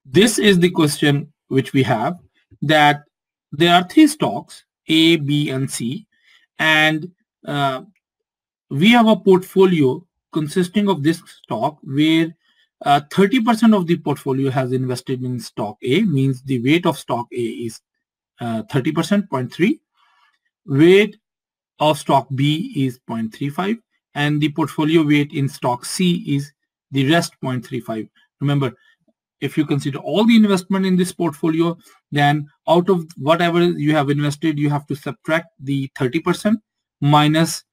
this is the question which we have, that there are three stocks, A, B, and C, and we have a portfolio consisting of this stock where 30% of the portfolio has invested in stock A, means the weight of stock A is 30%, 0.3. Weight of stock B is 0.35, and the portfolio weight in stock C is the rest 0.35. Remember, if you consider all the investment in this portfolio, then out of whatever you have invested, you have to subtract the 30% minus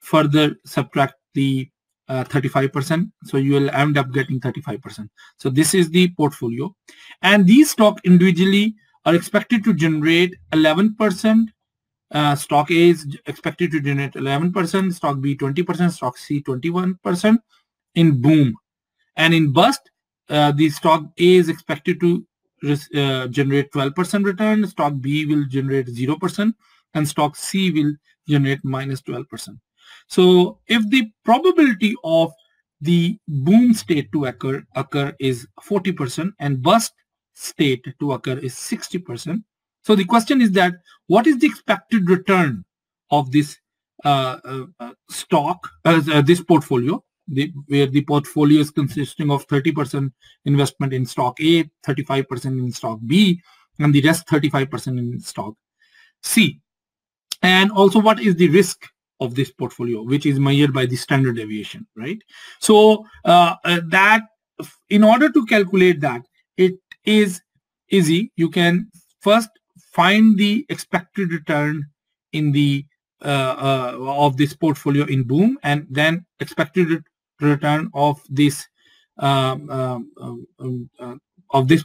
further subtract the 35%. So you will end up getting 35%. So this is the portfolio. And these stocks individually are expected to generate 11%. Stock A is expected to generate 11%, stock B 20%, stock C 21% in boom. And in bust, the stock A is expected to generate 12% return, stock B will generate 0%, and stock C will generate minus 12%. So if the probability of the boom state to occur is 40% and bust state to occur is 60%. So the question is that what is the expected return of this stock, this portfolio, where the portfolio is consisting of 30% investment in stock A, 35% in stock B, and the rest 35% in stock C. And also what is the risk of this portfolio, which is measured by the standard deviation, right? So that in order to calculate that, it is easy. You can first find the expected return in the of this portfolio in boom, and then expected return of this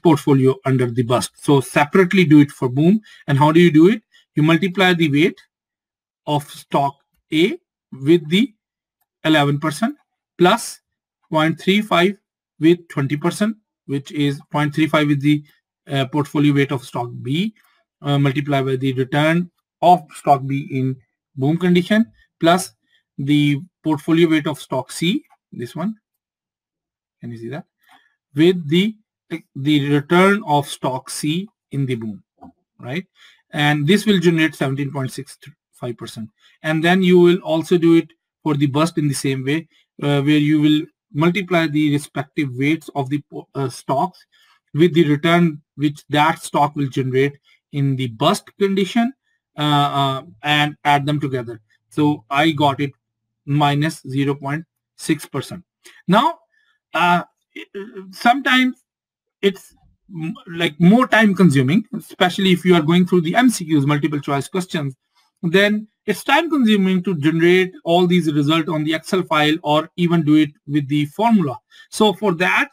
portfolio under the bust. So separately do it for boom. And how do you do it? You multiply the weight of stock A with the 11% plus 0.35 with 20%, which is 0.35 with the portfolio weight of stock B, multiplied by the return of stock B in boom condition, plus the portfolio weight of stock C, this one, can you see that, with the return of stock C in the boom, right? And this will generate 17.65%. And then you will also do it for the bust in the same way, where you will multiply the respective weights of the stocks with the return which that stock will generate in the bust condition, and add them together. So I got it minus 0.6%. Now, sometimes it's like more time consuming, especially if you are going through the MCQs, multiple choice questions, then it's time consuming to generate all these results on the Excel file or even do it with the formula. So for that,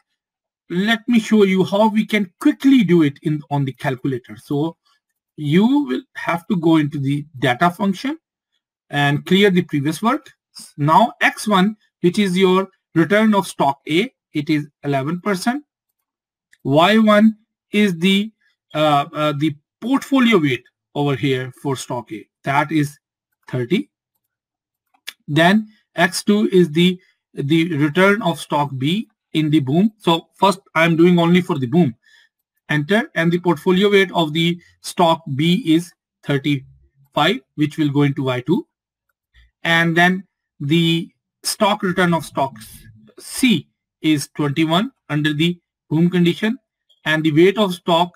let me show you how we can quickly do it on the calculator. So you will have to go into the data function and clear the previous work. Now X1, which is your return of stock A, it is 11%. Y1 is the portfolio weight over here for stock A, that is 30. Then X2 is the return of stock B in the boom. So first I'm doing only for the boom. Enter, and the portfolio weight of the stock B is 35, which will go into Y2. And then the stock return of stock C is 21 under the boom condition, and the weight of stock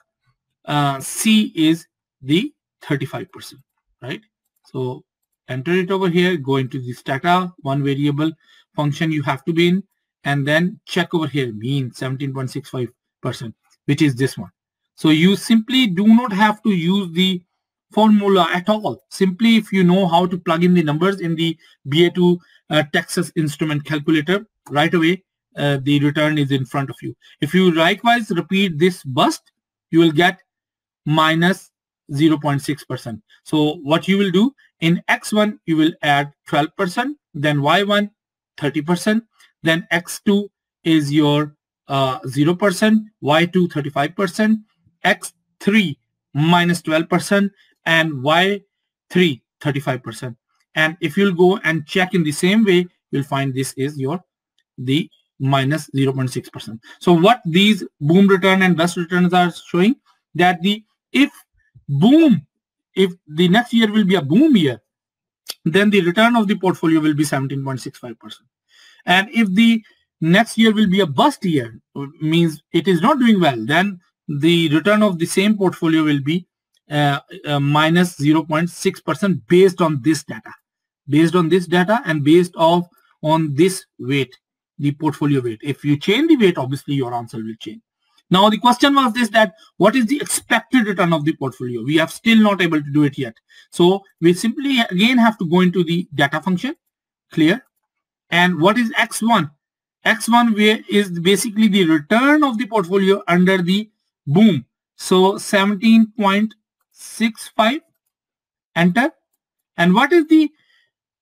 C is the 35%, right? So enter it over here, go into this data, one variable function you have to be in, and then check over here, mean 17.65%, which is this one. So you simply do not have to use the formula at all. Simply, if you know how to plug in the numbers in the BA2 Texas Instrument calculator, right away the return is in front of you. If you likewise repeat this bust, you will get minus 0.6%. So what you will do, in X1 you will add 12%, then Y1 30%, then X2 is your 0%, Y2 35%, X3 minus 12%, and Y3 35%. And if you'll go and check in the same way, you'll find this is the minus 0.6%. So what these boom return and bust returns are showing, that if the next year will be a boom year, then the return of the portfolio will be 17.65%. And if the next year will be a bust year, means it is not doing well, then the return of the same portfolio will be minus 0.6% based on this data. Based on this data and based on this weight, the portfolio weight. If you change the weight, obviously your answer will change. Now the question was this, that what is the expected return of the portfolio? We have still not able to do it yet. So we simply again have to go into the data function, clear. And what is X1? X1 is basically the return of the portfolio under the boom. So 17.65, enter. And what is the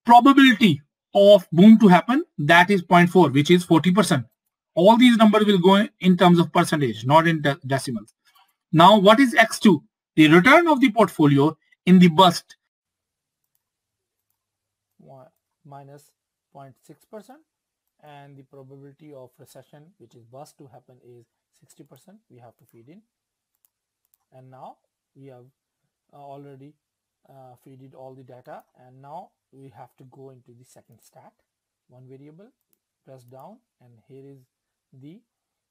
probability of boom to happen? That is 0.4, which is 40%. All these numbers will go in terms of percentage, not in decimals. Now, what is X2? The return of the portfolio in the bust. Minus 0.6%, and the probability of recession, which is bust to happen, is 60%. We have to feed in. And now we have already feeded all the data, and now we have to go into the second stat, one variable, press down, and here is the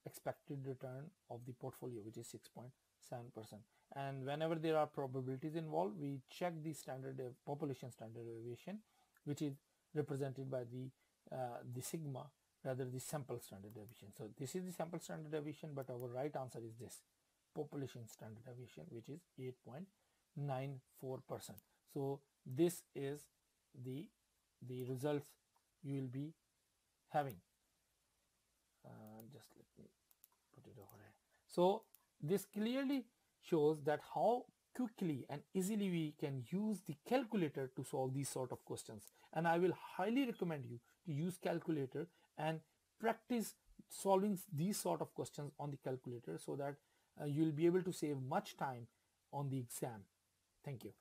expected return of the portfolio, which is 6.7%. And whenever there are probabilities involved, we check the population standard deviation, which is represented by the sigma, rather the sample standard deviation. So this is the sample standard deviation, but our right answer is this, population standard deviation, which is 8.94%. So this is the results you will be having. Just let me put it over here. So this clearly shows that how quickly and easily we can use the calculator to solve these sort of questions. And I will highly recommend you to use calculator and practice solving these sort of questions on the calculator, so that you will be able to save much time on the exam. Thank you.